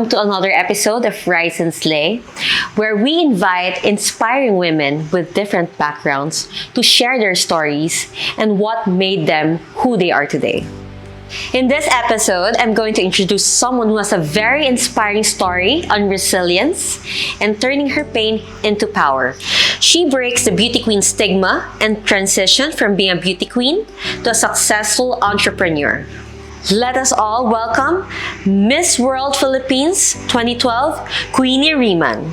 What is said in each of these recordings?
welcome to another episode of Rise and Slay, where we invite inspiring women with different backgrounds to share their stories and what made them who they are today. In this episode, I'm going to introduce someone who has a very inspiring story on resilience and turning her pain into power. She breaks the beauty queen stigma and transitioned from being a beauty queen to a successful entrepreneur. Let us all welcome Miss World Philippines 2012, Queenie Rehman.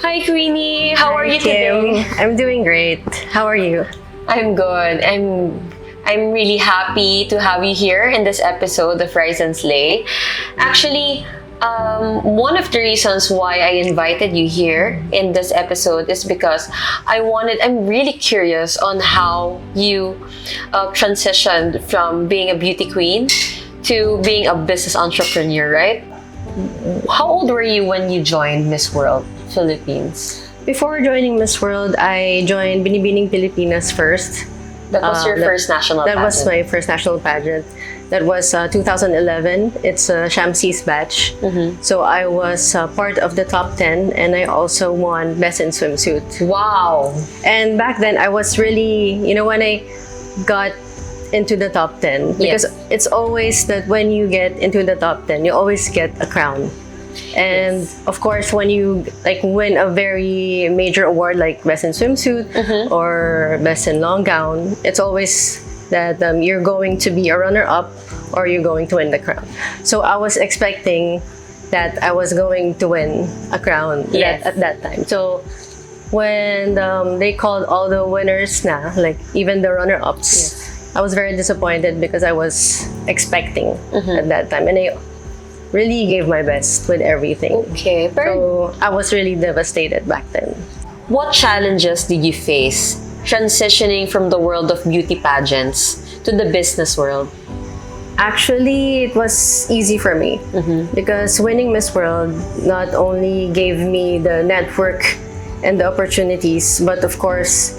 Hi Queenie, how are you today? I'm doing great. How are you? I'm good. I'm really happy to have you here in this episode of Rise and Slay. Actually, one of the reasons why I invited you here in this episode is because I'm really curious on how you transitioned from being a beauty queen to being a business entrepreneur, right? How old were you when you joined Miss World Philippines? Before joining Miss World, I joined Binibining Pilipinas first. That was your first national pageant? That was my first national pageant. That was 2011. It's a Shamsi's batch. Mm-hmm. So I was part of the top 10 and I also won Best in Swimsuit. Wow! And back then I was really, when I got into the top 10, because it's always that when you get into the top 10, you always get a crown. And of course, when you win a very major award like Best in Swimsuit or Best in Long Gown, it's always that you're going to be a runner-up or you're going to win the crown. So I was expecting that I was going to win a crown at that time. So when they called all the winners even the runner-ups, I was very disappointed because I was expecting at that time. And I really gave my best with everything. Okay. So I was really devastated back then. What challenges did you face transitioning from the world of beauty pageants to the business world? Actually, it was easy for me because winning Miss World not only gave me the network and the opportunities, but of course,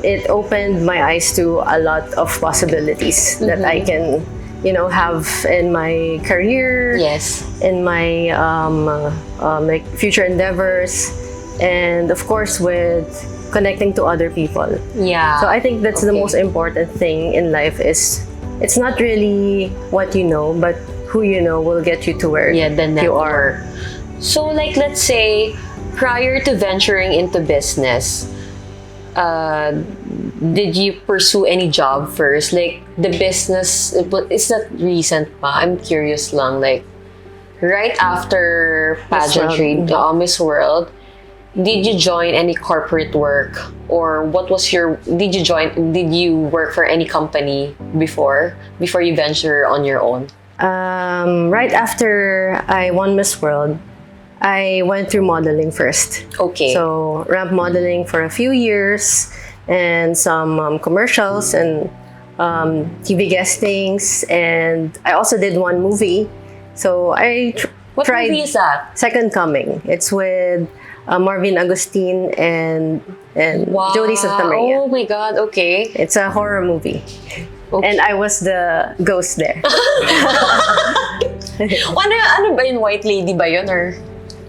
it opened my eyes to a lot of possibilities that I can have in my career, in my future endeavors, and of course with connecting to other people. Yeah. So I think that's the most important thing in life is it's not really what you know, but who you know will get you to where you are. So let's say prior to venturing into business, did you pursue any job first? Like the business, it's not recent pa. I'm curious lang. Right after pageantry, Miss World, did you join any corporate work? Or did you work for any company before you venture on your own? Right after I won Miss World, I went through modeling first. Okay. So ramp modeling for a few years and some commercials and TV guestings, and I also did one movie. So I What tried. movie is that? Second Coming. It's with Marvin Agustin and Jodie Santamaria. Oh my God, okay. It's a horror movie. Okay. And I was the ghost there. Ano ba yun? White lady ba yun? Or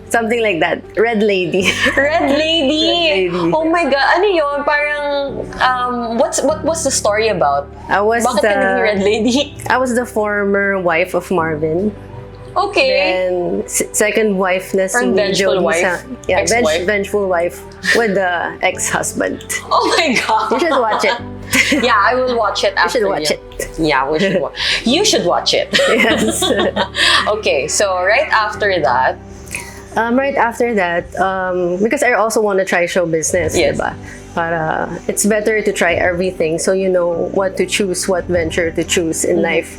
Something like that. Red Lady. Red Lady! Red Lady. Oh my God, ano yun? Parang, what was the story about? I was Bakit ka naging Red Lady? I was the former wife of Marvin. Okay. And second wife na si Parang vengeful Jodie wife? Ex-wife? vengeful wife with the ex-husband. Oh my God! You should watch it. Yeah, I will watch it after. You should watch it. Yeah, we should watch. You should watch it. Yes. Okay, so right after that, because I also want to try show business, diba? Para it's better to try everything so you know what to choose, what venture to choose in life.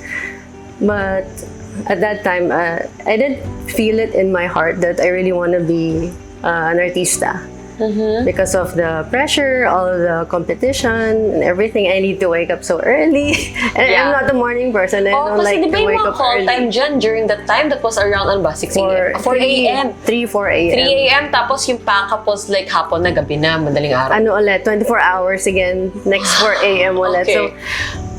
But at that time, I didn't feel it in my heart that I really want to be an artista. Because of the pressure, all the competition, and everything. I need to wake up so early. And I'm not a morning person. I don't like to wake up early. Time dyan, during that time, that was around 6 a.m. 4 a.m. 3, 4 a.m. 3 a.m. Tapos yung pack-up was hapon na, gabi na, madaling araw. 24 hours again. Next 4 a.m. ulit. Okay. So,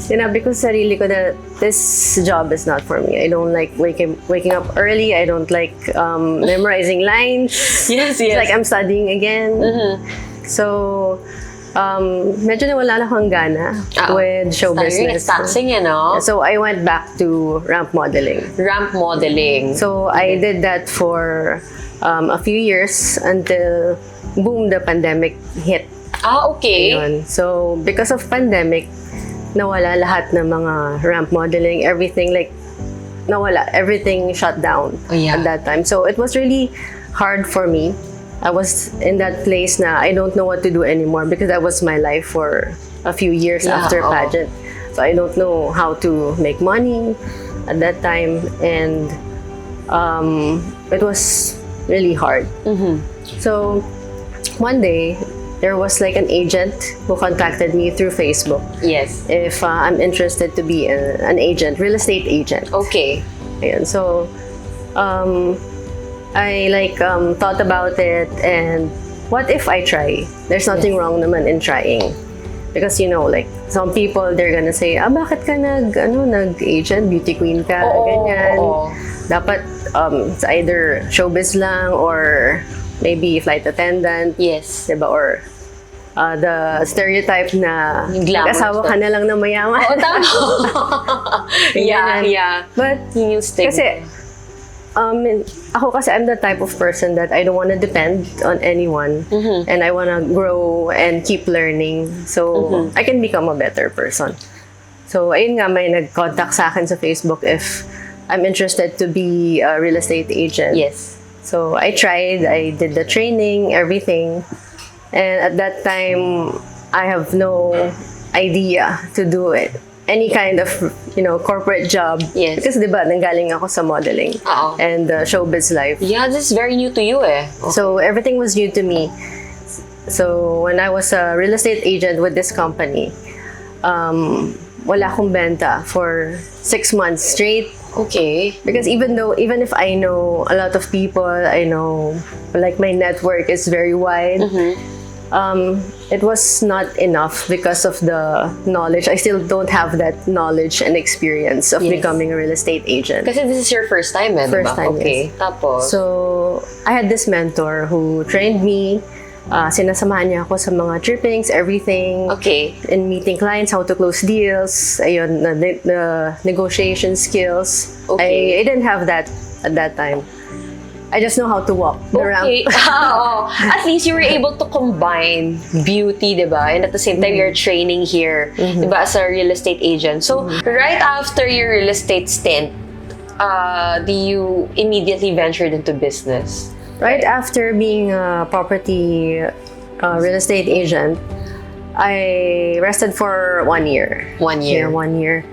sinabi ko sa sarili ko that this job is not for me. I don't like waking up early. I don't like memorizing lines. Yes, It's like I'm studying again. So, medyo nawala na akong gana with show business. It's taxing, you know? So, I went back to ramp modeling. Ramp modeling. So, I did that for a few years until, boom, the pandemic hit. Okay. Yun. So, because of pandemic, nawala lahat ng mga ramp modeling, everything like, nawala. Everything shut down at that time. So, it was really hard for me. I was in that place na I don't know what to do anymore because that was my life for a few years after pageant. So, I don't know how to make money at that time. And it was really hard. So, one day, there was like an agent who contacted me through Facebook. Yes. If I'm interested to be an agent, real estate agent. Okay. Ayan. So, I like thought about it and what if I try? There's nothing wrong naman in trying. Because you know, like some people they're gonna say, bakit ka nag-agent, beauty queen ka, ganyan. Dapat it's either showbiz lang or maybe flight attendant. Yes. Diba? Or the stereotype na asawa ka na lang na mayaman. Oo, tama. Yeah. But Yung stigma. kasi ako kasi I'm the type of person that I don't want to depend on anyone and I want to grow and keep learning so I can become a better person. So ayun nga, may nag-contact sa akin sa Facebook if I'm interested to be a real estate agent. Yes. So I tried, I did the training, everything. And at that time, I have no idea to do it. Any kind of, corporate job. Yes. Because diba, nanggaling ako sa modeling and showbiz life. Yeah, this is very new to you eh. Okay. So everything was new to me. So when I was a real estate agent with this company, wala akong benta for 6 months straight. Okay. Because even if I know a lot of people, I know like my network is very wide. It was not enough because of the knowledge. I still don't have that knowledge and experience of becoming a real estate agent. Kasi this is your first time, eh? First diba? time, Okay. yes. Tapos? So, I had this mentor who trained me. Sinasamahan niya ako sa mga trippings, everything. Okay. In meeting clients, how to close deals. Ayun, the negotiation skills. Okay. I didn't have that at that time. I just know how to walk the ramp. Okay. At least you were able to combine beauty, diba? And at the same time, you're training here, diba, as a real estate agent. So, right after your real estate stint, do you immediately ventured into business? Right after being a property real estate agent, I rested for 1 year. 1 year. Yeah, 1 year.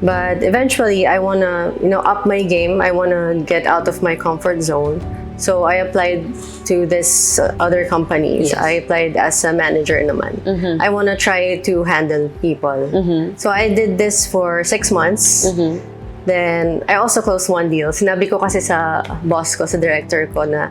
But eventually, I wanna, up my game. I wanna get out of my comfort zone. So I applied to this other companies. Yes. I applied as a manager naman. I wanna try to handle people. So I did this for 6 months. Then I also closed one deal. Sinabi ko kasi sa boss ko, sa director ko na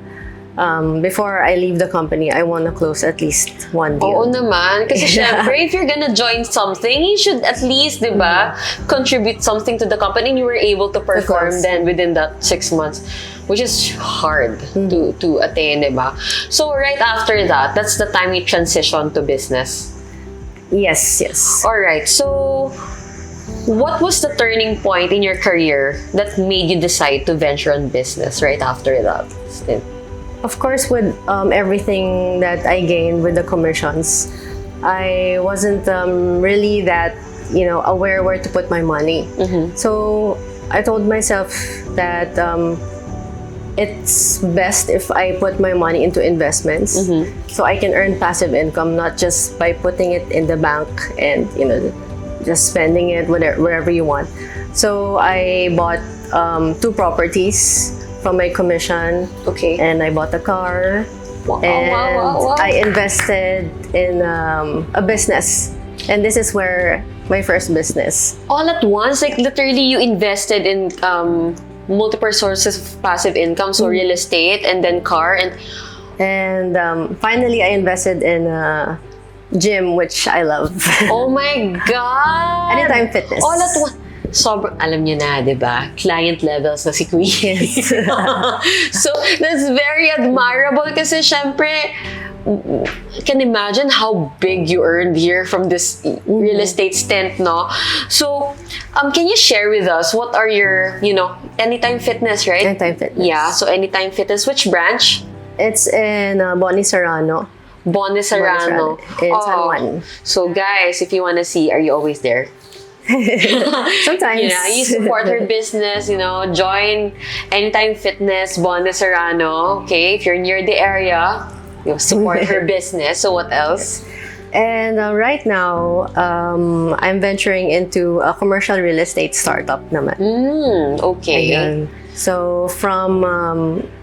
before I leave the company, I want to close at least one deal. Oo naman. Kasi syempre, if you're gonna join something, you should at least, diba, contribute something to the company and you were able to perform then within that 6 months, which is hard to attain, diba? So right after that, that's the time you transition to business. Yes. Alright, so what was the turning point in your career that made you decide to venture on business right after that stint? Of course, with everything that I gained with the commissions, I wasn't really that, aware where to put my money. So I told myself that it's best if I put my money into investments so I can earn passive income, not just by putting it in the bank and, just spending it wherever you want. So I bought 2 properties from my commission. Okay. And I bought a car. Wow. I invested in a business. And this is where my first business. All at once? Like literally you invested in multiple sources of passive income, so real estate and then car and finally I invested in gym, which I love. Oh my God! Anytime fitness. All at once. Sobrang, alam niyo na, di ba? Client levels na si Queen. Yes. So, that's very admirable kasi syempre, can imagine how big you earned here from this real estate stint, no? So, can you share with us what are your, Anytime Fitness, right? Anytime fitness. Yeah, so Anytime Fitness, which branch? It's in Boni Serrano. Bonnie Serrano. In San Juan. So guys, if you want to see, are you always there? Sometimes. You support her business, join Anytime Fitness, Bonnie Serrano. Okay, if you're near the area, you support her business. So what else? And right now, I'm venturing into a commercial real estate startup naman. Okay. Ayun. So from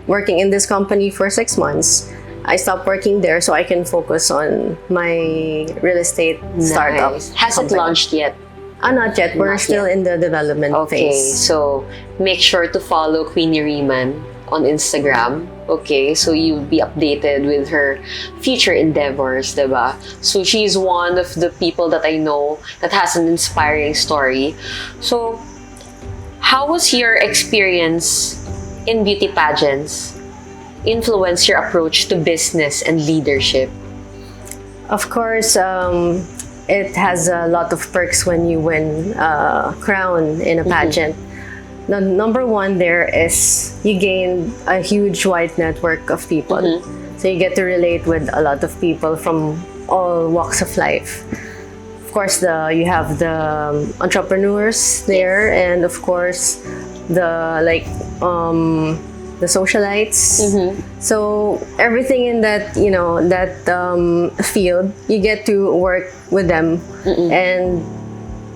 working in this company for 6 months, I stopped working there so I can focus on my real estate startup. Nice. Has it company. launched yet? Not yet. We're Not still yet. in the development Okay, phase. so make sure to follow Queenie Rehman on Instagram. Okay, so you'll be updated with her future endeavors, diba? So she's one of the people that I know that has an inspiring story. So, how was your experience in beauty pageants influence your approach to business and leadership? Of course, it has a lot of perks when you win a crown in a pageant. The number one there is you gain a huge wide network of people. So you get to relate with a lot of people from all walks of life. Of course, you have the entrepreneurs there, and of course, the socialites. So everything in that field, you get to work with them, and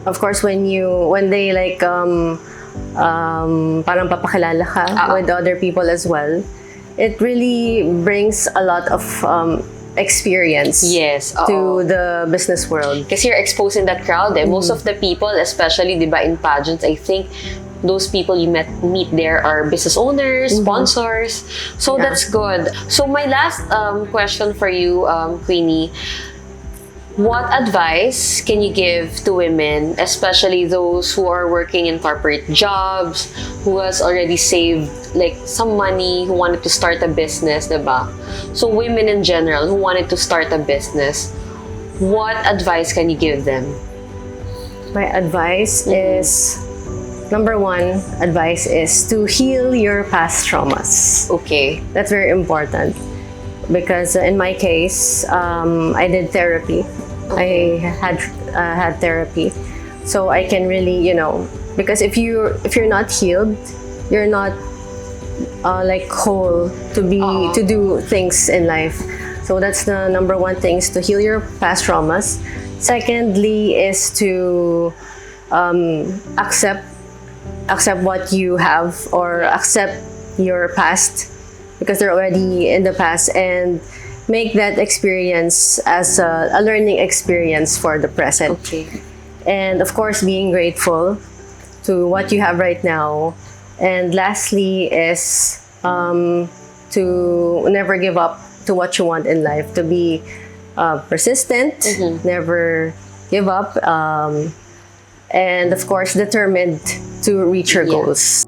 of course when they parang papakilala ka with other people as well, it really brings a lot of experience to the business world. Because you're exposing that crowd. Most of the people, especially diba, in pageants, I think those people you meet there are business owners, sponsors. So that's good. So my last question for you, Queenie, what advice can you give to women, especially those who are working in corporate jobs, who has already saved some money, who wanted to start a business, diba? So women in general who wanted to start a business, what advice can you give them? My advice is, number one advice is to heal your past traumas. Okay. That's very important. Because in my case, I did therapy. I had therapy, so I can really, because if you're not healed, you're not whole to do things in life. So that's the number one thing, is to heal your past traumas. Secondly, is to accept what you have, or accept your past, because they're already in the past, and make that experience as a learning experience for the present. Okay. And of course, being grateful to what you have right now. And lastly is to never give up to what you want in life, to be persistent, never give up, and of course determined to reach your goals.